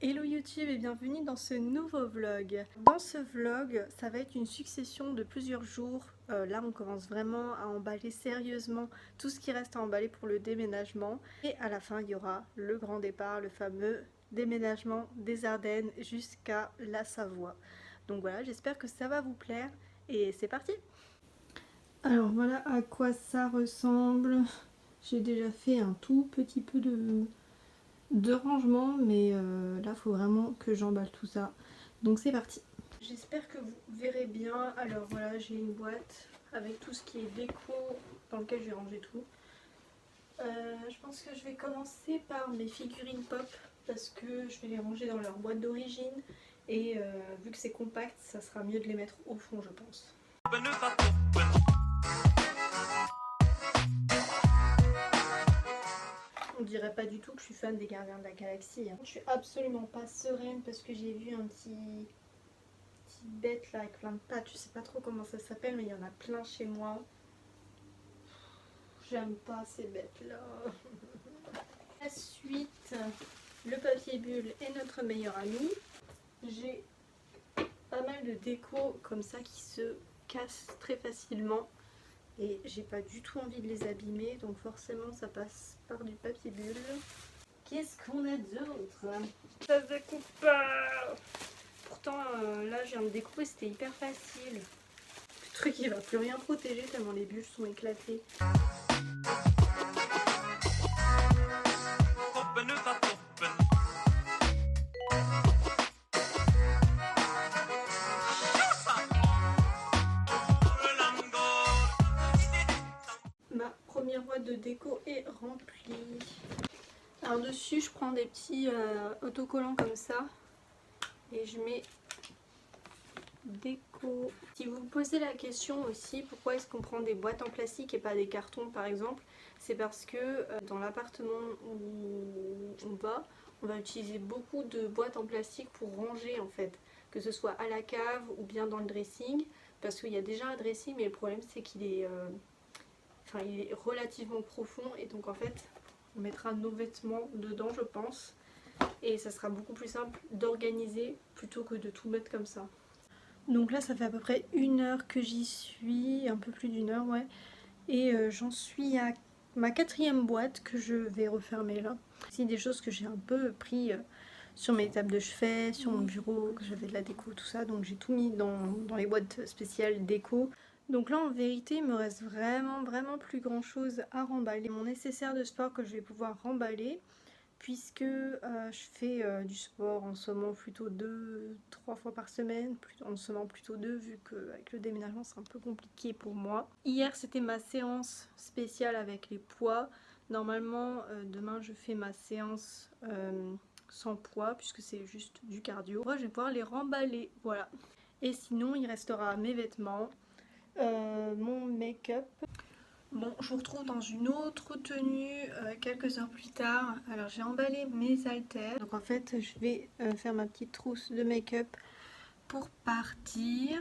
Hello YouTube et bienvenue dans ce nouveau vlog. Dans ce vlog, ça va être une succession de plusieurs jours. Là on commence vraiment à emballer sérieusement tout ce qui reste à emballer pour le déménagement. Et à la fin il y aura le grand départ, le fameux déménagement des Ardennes jusqu'à la Savoie. Donc voilà, j'espère que ça va vous plaire et c'est parti. Alors voilà à quoi ça ressemble. J'ai déjà fait un tout petit peu de rangement, mais là il faut vraiment que j'emballe tout ça, donc c'est parti. J'espère que vous verrez bien. Alors voilà, j'ai une boîte avec tout ce qui est déco dans lequel je vais ranger tout. Je pense que je vais commencer par mes figurines pop parce que je vais les ranger dans leur boîte d'origine et vu que c'est compact, ça sera mieux de les mettre au fond, je pense. On dirait pas du tout que je suis fan des Gardiens de la Galaxie, hein. Je suis absolument pas sereine parce que j'ai vu un petit bête là avec plein de pattes. Je sais pas trop comment ça s'appelle, mais il y en a plein chez moi. J'aime pas ces bêtes là. Ensuite, le papier bulle est notre meilleur ami. J'ai pas mal de déco comme ça qui se cassent très facilement. Et j'ai pas du tout envie de les abîmer, donc forcément ça passe par du papier bulle. Qu'est-ce qu'on a d'autre? Ça se découpe pas. Pourtant là je viens de découper, c'était hyper facile. Le truc il va plus rien protéger tellement les bulles sont éclatées. Ma première boîte de déco est remplie. Alors dessus je prends des petits autocollants comme ça et je mets déco. Si vous vous posez la question aussi pourquoi est-ce qu'on prend des boîtes en plastique et pas des cartons par exemple, c'est parce que dans l'appartement où on va utiliser beaucoup de boîtes en plastique pour ranger en fait, que ce soit à la cave ou bien dans le dressing, parce qu'il y a déjà un dressing mais le problème c'est qu'il est il est relativement profond et donc en fait on mettra nos vêtements dedans je pense et ça sera beaucoup plus simple d'organiser plutôt que de tout mettre comme ça. Donc là ça fait à peu près 1 heure que j'y suis, un peu plus d'1 heure ouais, et j'en suis à ma 4e boîte que je vais refermer là. C'est des choses que j'ai un peu pris sur mes tables de chevet, sur mon bureau, que j'avais de la déco tout ça, donc j'ai tout mis dans les boîtes spéciales déco. Donc là en vérité il me reste vraiment plus grand chose à remballer. Mon nécessaire de sport que je vais pouvoir remballer puisque je fais du sport en ce moment plutôt 2-3 fois par semaine, en ce moment plutôt 2 vu qu'avec le déménagement c'est un peu compliqué pour moi. Hier c'était ma séance spéciale avec les poids. Normalement demain je fais ma séance sans poids puisque c'est juste du cardio. Moi, je vais pouvoir les remballer, voilà. Et sinon il restera mes vêtements, mon make-up. Bon, je vous retrouve dans une autre tenue quelques heures plus tard. Alors j'ai emballé mes haltères. Donc en fait je vais faire ma petite trousse de make-up pour partir.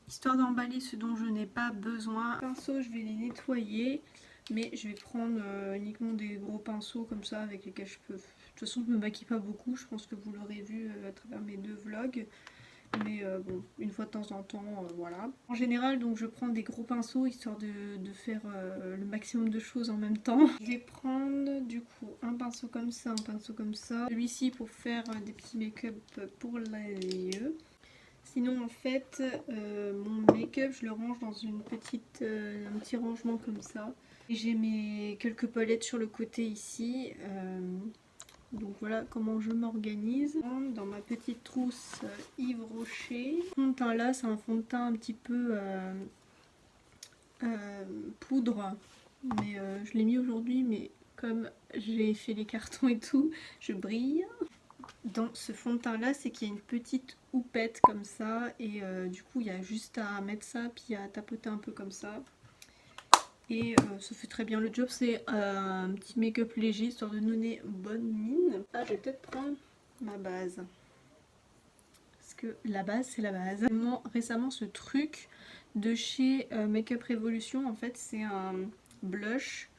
Histoire d'emballer ce dont je n'ai pas besoin. Pinceaux, je vais les nettoyer. Mais je vais prendre uniquement des gros pinceaux comme ça avec lesquels je peux... De toute façon je me maquille pas beaucoup. Je pense que vous l'aurez vu à travers mes 2 vlogs. Mais bon, une fois de temps en temps, voilà. En général, donc je prends des gros pinceaux histoire de faire le maximum de choses en même temps. Je vais prendre du coup un pinceau comme ça, un pinceau comme ça. Celui-ci pour faire des petits make-up pour les yeux. Sinon en fait, mon make-up je le range dans une petite, un petit rangement comme ça. Et j'ai mes quelques palettes sur le côté ici. Donc voilà comment je m'organise. Dans ma petite trousse Yves Rocher. Ce fond de teint là, c'est un fond de teint un petit peu poudre. Mais je l'ai mis aujourd'hui, mais comme j'ai fait les cartons et tout, je brille. Dans ce fond de teint là, c'est qu'il y a une petite houppette comme ça. Et du coup, il y a juste à mettre ça, puis à tapoter un peu comme ça. Et ça fait très bien le job, c'est un petit make-up léger histoire de donner bonne mine. Ah, je vais peut-être prendre ma base. Parce que la base, c'est la base. Récemment, ce truc de chez Make-up Revolution, en fait, c'est un blush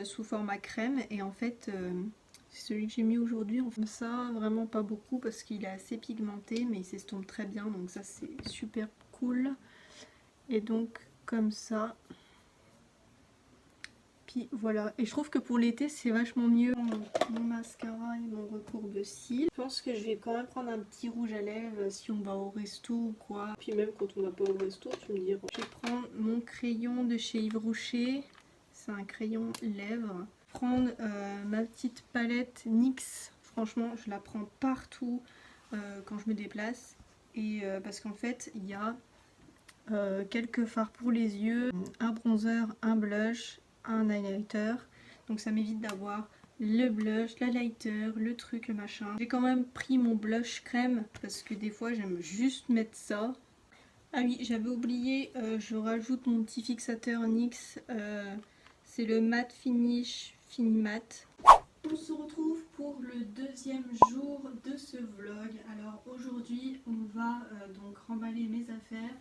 sous format crème. Et en fait, C'est celui que j'ai mis aujourd'hui. On fait ça vraiment pas beaucoup parce qu'il est assez pigmenté, mais il s'estompe très bien, donc ça c'est super cool. Et donc comme ça. Puis voilà, et je trouve que pour l'été c'est vachement mieux. Mon mascara et mon recourbe-cils. Je pense que je vais quand même prendre un petit rouge à lèvres si on va au resto ou quoi. Puis même quand on va pas au resto, tu me diras. Je vais prendre mon crayon de chez Yves Rocher. C'est un crayon lèvres. Prendre ma petite palette NYX. Franchement, je la prends partout quand je me déplace. Et parce qu'en fait, il y a quelques fards pour les yeux, un bronzer, un blush, un highlighter. Donc ça m'évite d'avoir le blush, l'highlighter, le truc, le machin. J'ai quand même pris mon blush crème parce que des fois j'aime juste mettre ça. Ah oui, j'avais oublié, je rajoute mon petit fixateur NYX. C'est le Matte Finish Finimat. On se retrouve pour le deuxième jour de ce vlog. Alors aujourd'hui on va donc remballer mes affaires.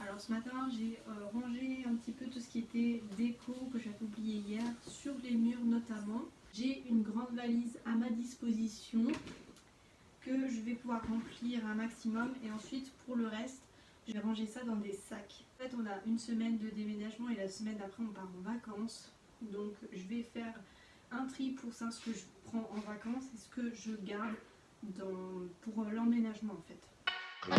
Alors ce matin j'ai rangé un petit peu tout ce qui était déco que j'avais oublié hier sur les murs notamment. J'ai une grande valise à ma disposition que je vais pouvoir remplir un maximum et ensuite pour le reste je vais ranger ça dans des sacs. En fait on a une semaine de déménagement et la semaine d'après on part en vacances. Donc je vais faire un tri pour ça, ce que je prends en vacances et ce que je garde pour l'emménagement en fait. Je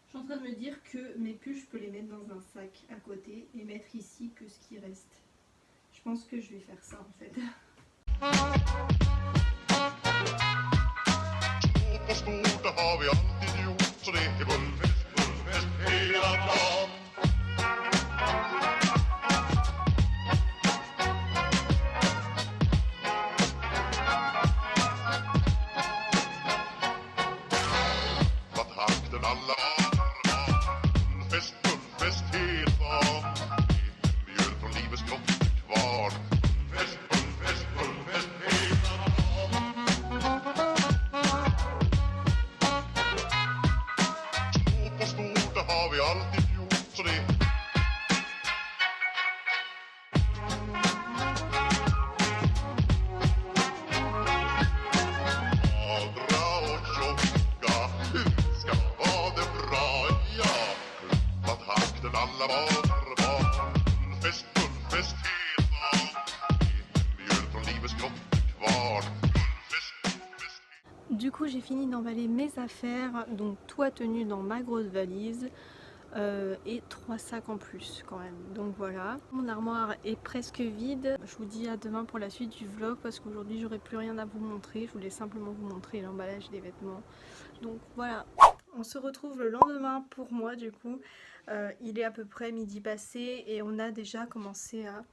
suis en train de me dire que mes pulls, je peux les mettre dans un sac à côté et mettre ici que ce qui reste. Je pense que je vais faire ça en fait. Du coup j'ai fini d'emballer mes affaires, donc tout a tenu dans ma grosse valise et 3 sacs en plus quand même. Donc voilà, mon armoire est presque vide. Je vous dis à demain pour la suite du vlog parce qu'aujourd'hui j'aurai plus rien à vous montrer. Je voulais simplement vous montrer l'emballage des vêtements. Donc voilà, on se retrouve le lendemain pour moi du coup. Il est à peu près midi passé et on a déjà commencé à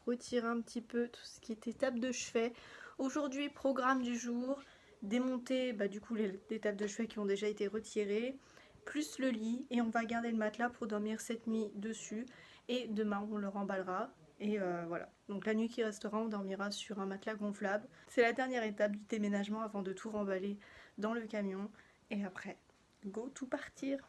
retirer un petit peu tout ce qui était table de chevet. Aujourd'hui programme du jour, démonter du coup les tables de chevet qui ont déjà été retirées, plus le lit, et on va garder le matelas pour dormir cette nuit dessus et demain on le remballera et voilà. Donc la nuit qui restera on dormira sur un matelas gonflable. C'est la dernière étape du déménagement avant de tout remballer dans le camion et après go tout partir.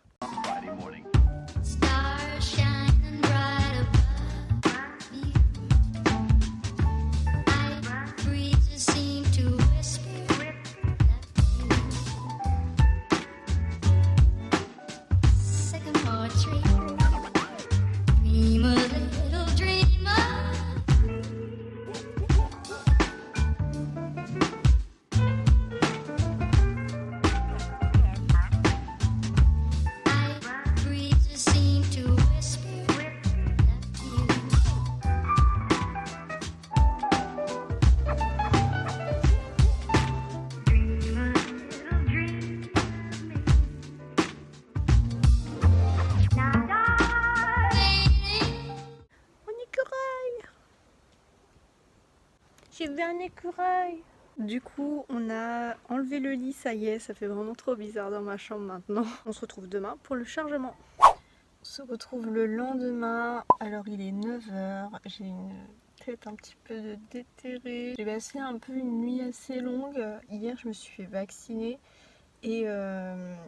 J'ai vu un écureuil. Du coup, on a enlevé le lit, ça y est, ça fait vraiment trop bizarre dans ma chambre maintenant. On se retrouve demain pour le chargement. On se retrouve le lendemain, alors il est 9 h, j'ai une tête un petit peu déterrée. J'ai passé un peu une nuit assez longue. Hier, je me suis fait vacciner Et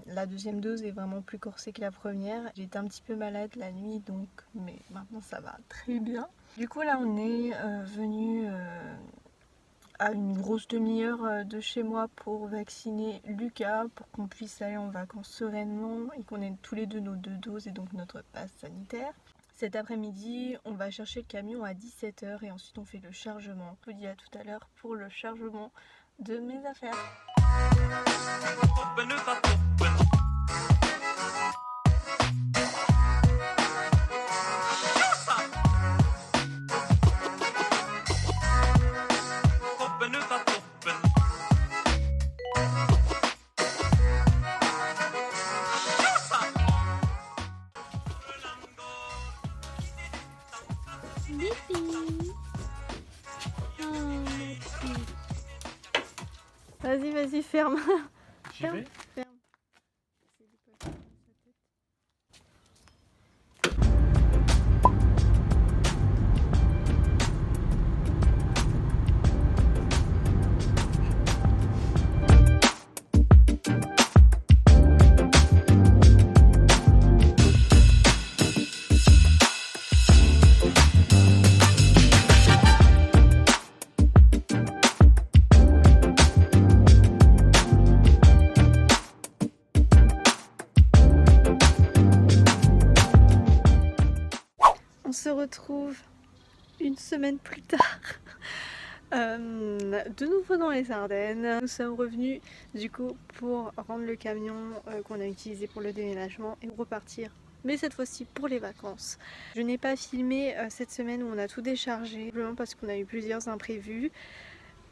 la deuxième dose est vraiment plus corsée que la première. J'étais un petit peu malade la nuit donc, mais maintenant ça va très bien. Du coup là on est venu à une grosse demi-heure de chez moi pour vacciner Lucas, pour qu'on puisse aller en vacances sereinement et qu'on ait tous les deux nos 2 doses et donc notre passe sanitaire. Cet après-midi, on va chercher le camion à 17h et ensuite on fait le chargement. Je vous dis à tout à l'heure pour le chargement de mes affaires. Vas-y, vas-y, ferme. J'y vais. Ferme. On se retrouve une semaine plus tard, de nouveau dans les Ardennes. Nous sommes revenus du coup pour rendre le camion qu'on a utilisé pour le déménagement et repartir, mais cette fois-ci pour les vacances. Je n'ai pas filmé cette semaine où on a tout déchargé, simplement parce qu'on a eu plusieurs imprévus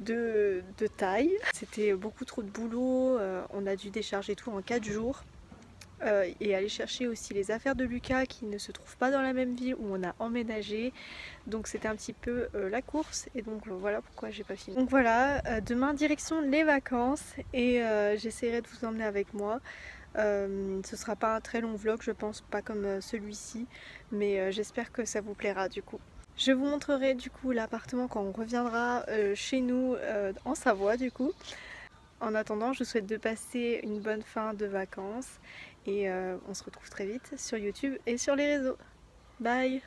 de taille. C'était beaucoup trop de boulot, on a dû décharger tout en 4 jours. Et aller chercher aussi les affaires de Lucas qui ne se trouvent pas dans la même ville où on a emménagé, donc c'était un petit peu la course et donc voilà pourquoi j'ai pas fini. Donc voilà, demain direction les vacances et j'essaierai de vous emmener avec moi. Ce sera pas un très long vlog, je pense, pas comme celui-ci, mais j'espère que ça vous plaira du coup. Je vous montrerai du coup l'appartement quand on reviendra chez nous en Savoie du coup. En attendant, je vous souhaite de passer une bonne fin de vacances et on se retrouve très vite sur YouTube et sur les réseaux. Bye!